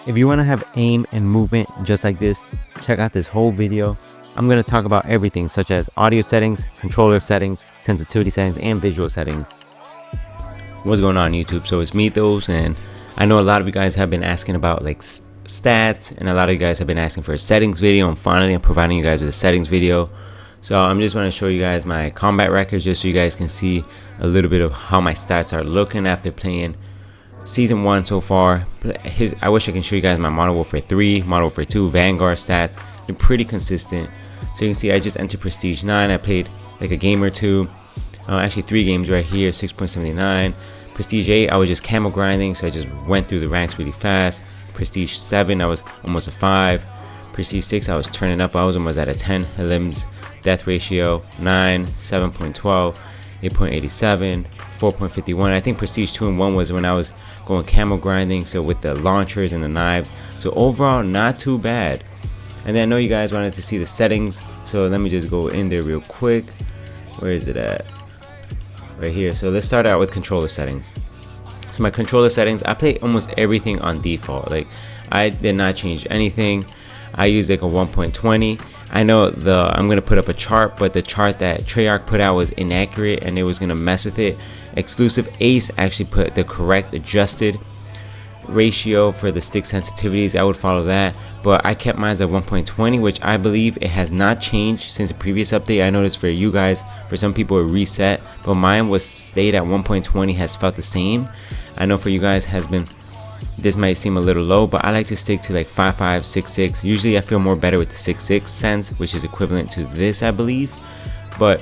If you want to have aim and movement just like this, check out this whole video. I'm going to talk about everything such as audio settings, controller settings, sensitivity settings, and visual settings. What's going on YouTube? So it's Mythos, and I know a lot of you guys have been asking about like stats, and a lot of you guys have been asking for a settings video, and finally I'm providing you guys with a settings video. So I'm just going to show you guys my combat records just so you guys can see a little bit of how my stats are looking after playing Season 1 so far. I wish I can show you guys my Modern Warfare 3, Modern Warfare 2, Vanguard stats. They're pretty consistent. So you can see I just entered Prestige 9. I played like a game or two. Actually 3 games right here, 6.79. Prestige 8, I was just camo grinding, so I just went through the ranks really fast. Prestige 7, I was almost a 5. Prestige 6, I was turning up. I was almost at a 10. Elims death ratio 9, 7.12, 8.87, 4.51. I think Prestige 2 and 1 was when I was going camo grinding, so with the launchers and the knives. So overall, not too bad. And then I know you guys wanted to see the settings, so let me just go in there real quick. Where is it at? Right here. So let's start out with controller settings. So my controller settings, I play almost everything on default. Like, I did not change anything. I use like a 1.20. I know I'm gonna put up a chart, but the chart that Treyarch put out was inaccurate and it was gonna mess with it. Exclusive Ace actually put the correct adjusted ratio for the stick sensitivities. I would follow that, but I kept mine at 1.20, which I believe it has not changed since the previous update. I noticed for you guys, for some people it reset, but mine was stayed at 1.20, has felt the same. I know for you guys has been, this might seem a little low, but I like to stick to like 5.5, 6.6. Usually I feel more better with the 6.6 sense, which is equivalent to this, I believe. But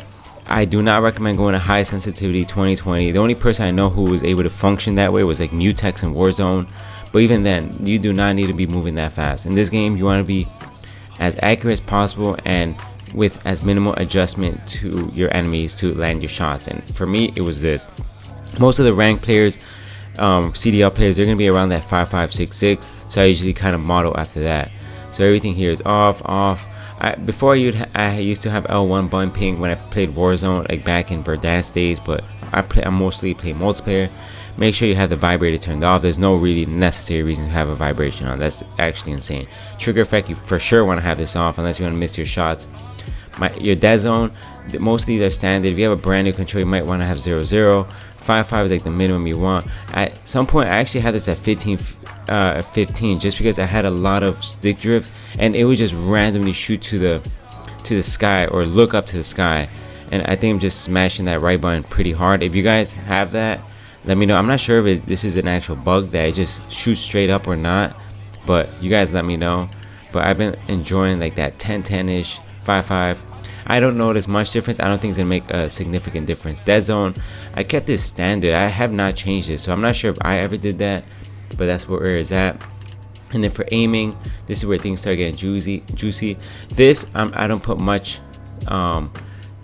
I do not recommend going to high sensitivity 2020. The only person I know who was able to function that way was like Mutex and Warzone. But even then, you do not need to be moving that fast. In this game, you want to be as accurate as possible and with as minimal adjustment to your enemies to land your shots. And for me, it was this. Most of the ranked players, CDL players, they're going to be around that 5.5, 6.6. So I usually kind of model after that. So everything here is off. Before I used to have L1 button ping when I played Warzone, like back in Verdansk days, but I mostly play multiplayer. Make sure you have the vibrator turned off. There's no really necessary reason to have a vibration on. That's actually insane. Trigger effect, you for sure want to have this off unless you want to miss your shots. Your dead zone, most of these are standard. If you have a brand new control, you might want to have 0.0. 5.5 is like the minimum you want. At some point, I actually had this at 15 just because I had a lot of stick drift and it would just randomly shoot to the sky or look up to the sky, and I think I'm just smashing that right button pretty hard. If you guys have that, let me know. I'm not sure if this is an actual bug that it just shoots straight up or not, but you guys let me know. But I've been enjoying like that 10-10 ish 5.5. I don't notice much difference. I don't think it's gonna make a significant difference. Dead zone, I kept this standard. I have not changed it, so I'm not sure if I ever did that, but that's where it's at. And then for aiming, this is where things start getting juicy. This I don't put much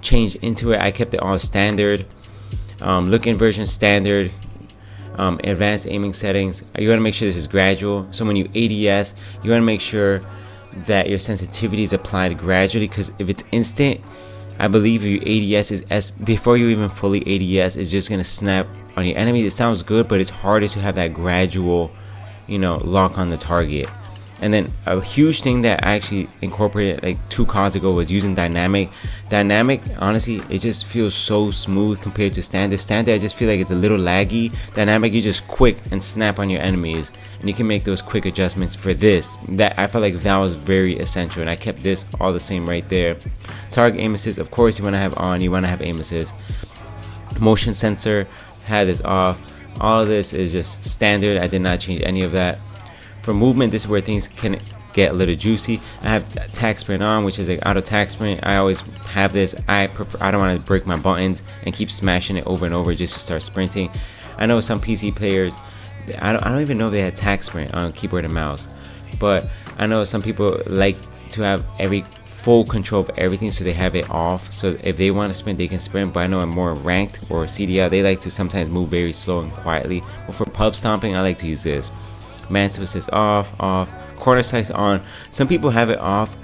change into it. I kept it all standard. Look inversion standard. Advanced aiming settings, you want to make sure this is gradual. So when you ADS, you want to make sure that your sensitivity is applied gradually, because if it's instant, I believe your ADS is before you even fully ADS, it's just gonna snap on your enemies. It sounds good, but it's harder to have that gradual, lock on the target. And then a huge thing that I actually incorporated like 2 CODs ago was using dynamic. Honestly, it just feels so smooth compared to standard. I just feel like it's a little laggy. Dynamic, you just quick and snap on your enemies, and you can make those quick adjustments. For this, that I felt like that was very essential, and I kept this all the same right there. Target aim assist, of course you want to have on. You want to have aim assist. Motion sensor, had this off. All of this is just standard. I did not change any of that. For movement, this is where things can get a little juicy. I have tac sprint on, which is like auto tac sprint. I always have this. I don't want to break my buttons and keep smashing it over and over just to start sprinting. I know some PC players, I don't even know if they had tac sprint on keyboard and mouse, but I know some people like to have every full control of everything, so they have it off, so if they want to sprint they can sprint. But I know I'm more ranked or CDL, they like to sometimes move very slow and quietly. But for pub stomping, I like to use this. Man to assist off. Corner sights on. Some people have it off.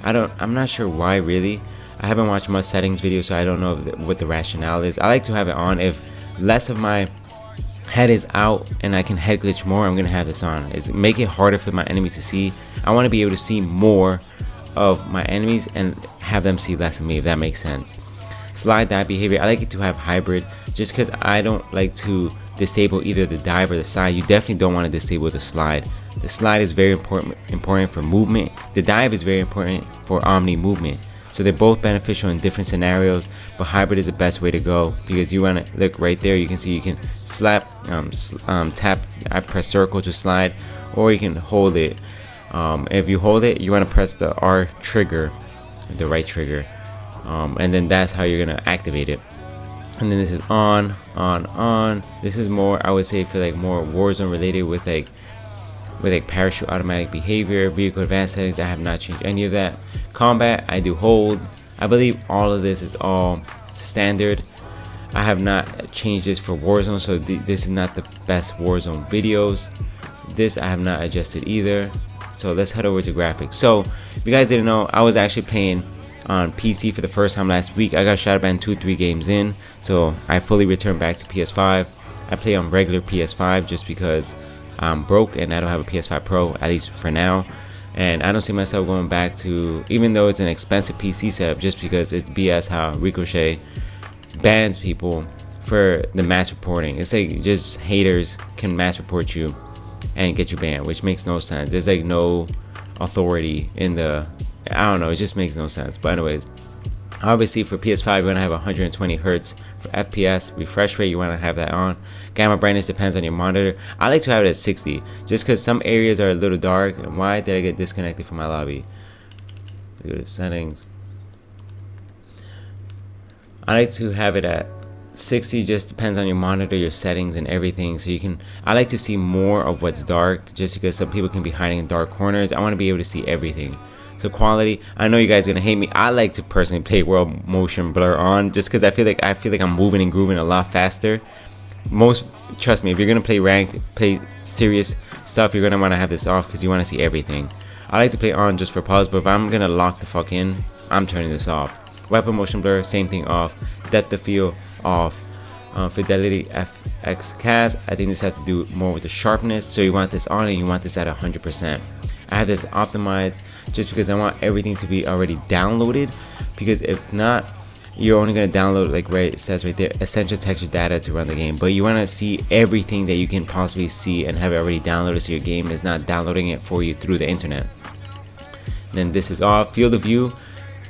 I'm not sure why really. I haven't watched much settings videos, so I don't know what the rationale is. I like to have it on if less of my head is out and I can head glitch more, I'm gonna have this on. It's make it harder for my enemies to see. I want to be able to see more of my enemies and have them see less of me, if that makes sense. Slide dive behavior, I like it to have hybrid, just because I don't like to disable either the dive or the slide. You definitely don't want to disable the slide. The slide is very important for movement. The dive is very important for omni movement. So they're both beneficial in different scenarios, but hybrid is the best way to go, because you want to look right there. You can see you can slap, tap, I press circle to slide, or you can hold it. If you hold it, you want to press the R trigger, the right trigger, and then that's how you're gonna activate it. And then this is on. This is more, I would say, for like more Warzone related, with like parachute automatic behavior, vehicle advanced settings. I have not changed any of that. Combat, I do hold. I believe all of this is all standard. I have not changed this for Warzone, so this is not the best Warzone videos. This I have not adjusted either. So let's head over to graphics. So if you guys didn't know, I was actually playing on PC for the first time last week. I got shadow banned 2-3 games in, so I fully returned back to PS5. I play on regular PS5 just because I'm broke and I don't have a PS5 Pro, at least for now. And I don't see myself going back to, even though it's an expensive PC setup, just because it's BS how Ricochet bans people for the mass reporting. It's like just haters can mass report you and get you banned, which makes no sense. There's like no authority in the, I don't know, it just makes no sense. But anyways, obviously for PS5 you want to have 120 hertz for FPS. Refresh rate, you want to have that on. Gamma brightness depends on your monitor. I like to have it at 60 just because some areas are a little dark. And why did I get disconnected from my lobby? Go to settings. I like to have it at 60, just depends on your monitor, your settings, and everything. So you can, I like to see more of what's dark, just because some people can be hiding in dark corners. I want to be able to see everything. So quality, I know you guys are gonna hate me. I like to personally play world motion blur on, just because I feel like I'm moving and grooving a lot faster. Trust me, if you're gonna play ranked, play serious stuff, you're gonna want to have this off because you want to see everything. I like to play on just for pause, but if I'm gonna lock the fuck in, I'm turning this off. Weapon motion blur, same thing off. Depth of field off. Fidelity FX cast, I think this has to do more with the sharpness, so you want this on and you want this at 100%. I have this optimized just because I want everything to be already downloaded, because if not, you're only going to download, like right, it says right there, essential texture data to run the game, but you want to see everything that you can possibly see and have it already downloaded, so your game is not downloading it for you through the internet. Then this is off. Field of view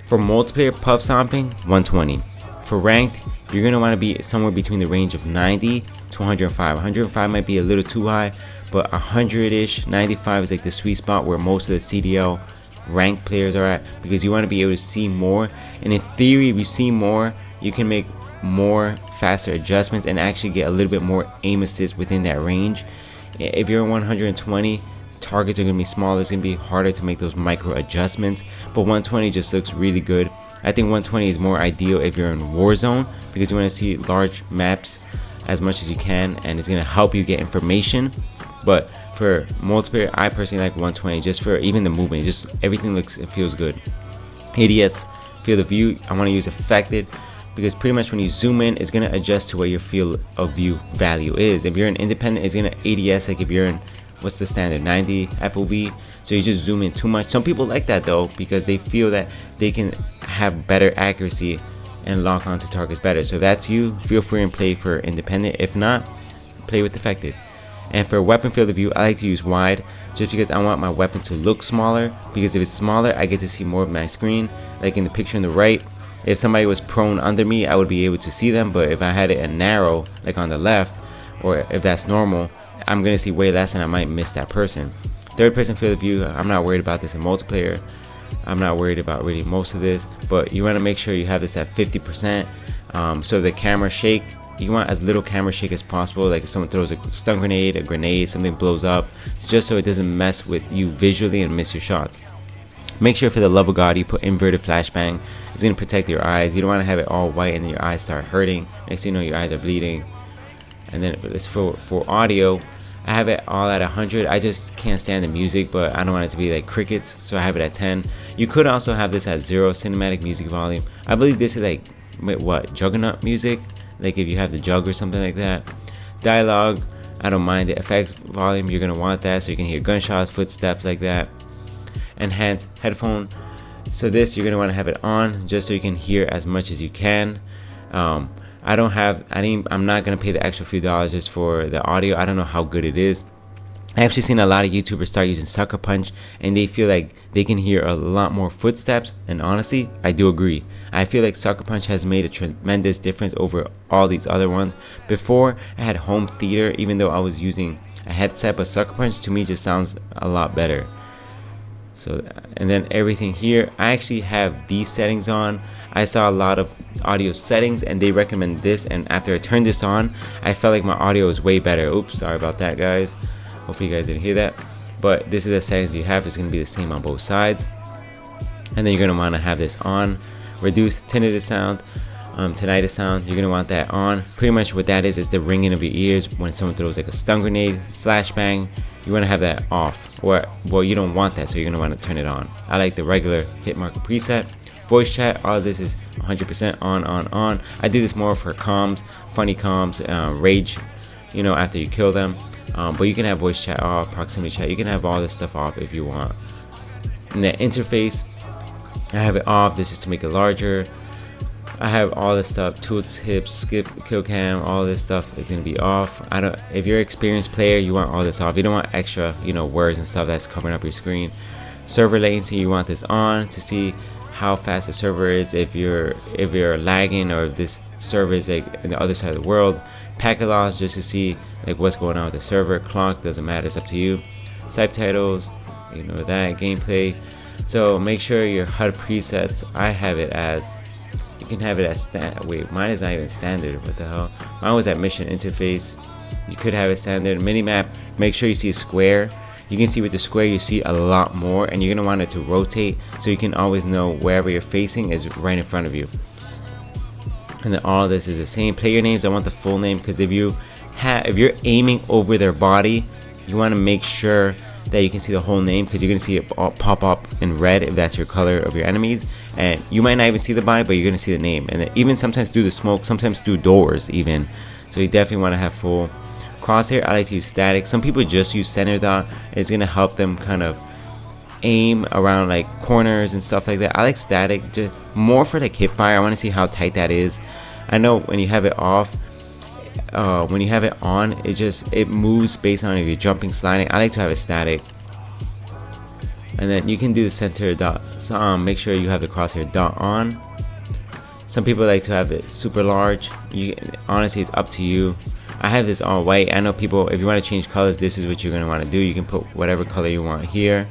for multiplayer pub stomping, 120. For ranked, you're going to want to be somewhere between the range of 90 to 105. 105 might be a little too high, but 100-ish, 95 is like the sweet spot where most of the CDL ranked players are at, because you want to be able to see more. And in theory, if you see more, you can make more faster adjustments and actually get a little bit more aim assist within that range. If you're 120, targets are going to be smaller. It's going to be harder to make those micro adjustments, but 120 just looks really good. I think 120 is more ideal if you're in Warzone, because you want to see large maps as much as you can, and it's going to help you get information. But for multiplayer, I personally like 120 just for even the movement. Just everything looks and feels good. ADS, field of view, I want to use affected, because pretty much when you zoom in, it's going to adjust to where your field of view value is. If you're an independent, it's going to ADS like if you're in, what's the standard, 90 FOV, so you just zoom in too much. Some people like that though, because they feel that they can have better accuracy and lock onto targets better. So if that's you, feel free and play for independent. If not, play with affected. And for weapon field of view, I like to use wide, just because I want my weapon to look smaller, because if it's smaller, I get to see more of my screen. Like in the picture on the right, if somebody was prone under me, I would be able to see them, but if I had it in narrow, like on the left, or if that's normal, I'm going to see way less and I might miss that person. Third person field of view, I'm not worried about this in multiplayer. I'm not worried about really most of this, but you want to make sure you have this at 50%. So the camera shake, you want as little camera shake as possible. Like if someone throws a stun grenade, a grenade, something blows up, just so it doesn't mess with you visually and miss your shots. Make sure for the love of God you put inverted flashbang. It's going to protect your eyes. You don't want to have it all white and then your eyes start hurting. Next thing you know, your eyes are bleeding. And then for audio, I have it all at 100. I just can't stand the music, but I don't want it to be like crickets, so I have it at 10. You could also have this at 0 cinematic music volume. I believe this is like, what, Juggernaut music, like if you have the jug or something like that. Dialogue, I don't mind it. Effects volume, you're gonna want that so you can hear gunshots, footsteps, like that. Enhance headphone, so this you're gonna want to have it on just so you can hear as much as you can. I'm not gonna pay the extra few dollars just for the audio. I don't know how good it is. I actually seen a lot of YouTubers start using Sucker Punch and they feel like they can hear a lot more footsteps, and honestly I do agree. I feel like Sucker Punch has made a tremendous difference over all these other ones. Before I had home theater, even though I was using a headset, but Sucker Punch to me just sounds a lot better. So, and then everything here, I actually have these settings on. I saw a lot of audio settings and they recommend this, and after I turned this on I felt like my audio was way better. Oops, sorry about that guys, hopefully you guys didn't hear that. But this is the settings you have. It's going to be the same on both sides. And then you're going to want to have this on. Reduce tinnitus sound, tinnitus sound, you're going to want that on. Pretty much what that is the ringing of your ears when someone throws like a stun grenade, flashbang. You want to have that off, or well, you don't want that, so you're going to want to turn it on. I like the regular hit marker preset. Voice chat, all of this is 100% on. I do this more for comms, funny comms, rage, you know, after you kill them. But you can have voice chat off, proximity chat, you can have all this stuff off if you want. And the interface, I have it off. This is to make it larger. I have all this stuff, tooltips, hips, skip, kill cam, all this stuff is gonna be off. If you're an experienced player, you want all this off. You don't want extra, you know, words and stuff that's covering up your screen. Server latency, you want this on to see how fast the server is, if you're lagging, or if this server is like in the other side of the world. Packet loss, just to see like what's going on with the server. Clock, doesn't matter, it's up to you. Subtitles, you know that. Gameplay, so make sure your HUD presets, I have it as, you can have it as wait, mine is not even standard. What the hell? Mine was at mission interface. You could have it standard. Minimap, make sure you see a square. You can see with the square you see a lot more, and you're gonna want it to rotate so you can always know wherever you're facing is right in front of you. And then all of this is the same. Player names, I want the full name, because if you're aiming over their body, you want to make sure that you can see the whole name, because you're going to see it pop up in red if that's your color of your enemies, and you might not even see the body, but you're going to see the name. And even sometimes through the smoke, sometimes through doors even, so you definitely want to have full. Crosshair, I like to use static. Some people just use center dot. It's going to help them kind of aim around like corners and stuff like that. I like static just more for like hip fire. I want to see how tight that is. I know when you have it off, when you have it on, it moves based on if you're jumping, sliding. I like to have it static. And then you can do the center dot. So make sure you have the crosshair dot on. Some people like to have it super large. Honestly, it's up to you. I have this all white. I know people, if you want to change colors, this is what you're going to want to do. You can put whatever color you want here.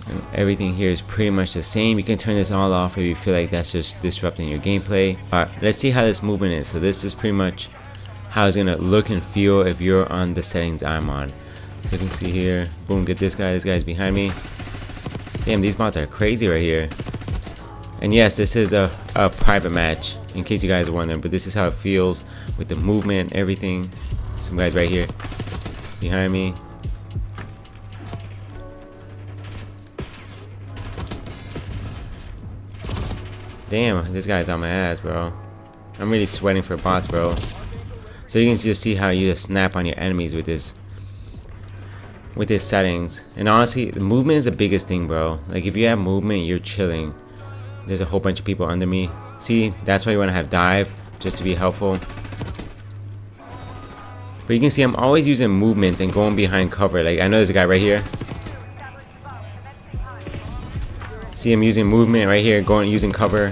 And everything here is pretty much the same. You can turn this all off if you feel like that's just disrupting your gameplay. Alright, let's see how this movement is. So this is pretty much how it's going to look and feel if you're on the settings I'm on. So you can see here, boom, get this guy. This guy's behind me. Damn, these bots are crazy right here. And yes, this is a private match, in case you guys are wondering, but this is how it feels with the movement, everything. Some guys right here behind me. Damn, this guy's on my ass, bro. I'm really sweating for bots, bro. So you can just see how you just snap on your enemies with this settings. And honestly, the movement is the biggest thing, bro. Like if you have movement, you're chilling. There's a whole bunch of people under me. See, that's why you want to have dive, just to be helpful. But you can see I'm always using movements and going behind cover. Like I know there's a guy right here. See, I'm using movement right here, using cover.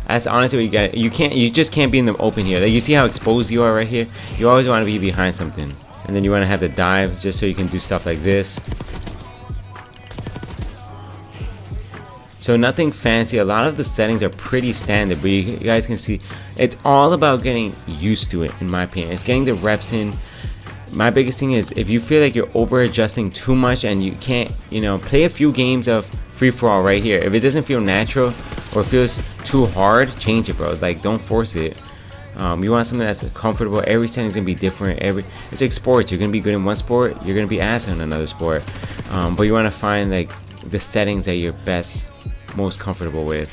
That's honestly what you got. You just can't be in the open here. Like you see how exposed you are right here. You always want to be behind something, and then you want to have the dive just so you can do stuff like this. So nothing fancy. A lot of the settings are pretty standard, but you guys can see it's all about getting used to it, in my opinion. It's getting the reps in. My biggest thing is if you feel like you're over adjusting too much and you can't, you know, play a few games of free-for-all right here. If it doesn't feel natural or feels too hard, change it, bro. Like don't force it. You want something that's comfortable. Every setting is gonna be different. It's like sports. You're gonna be good in one sport, you're gonna be ass in another sport. But you want to find like the settings that you're most comfortable with.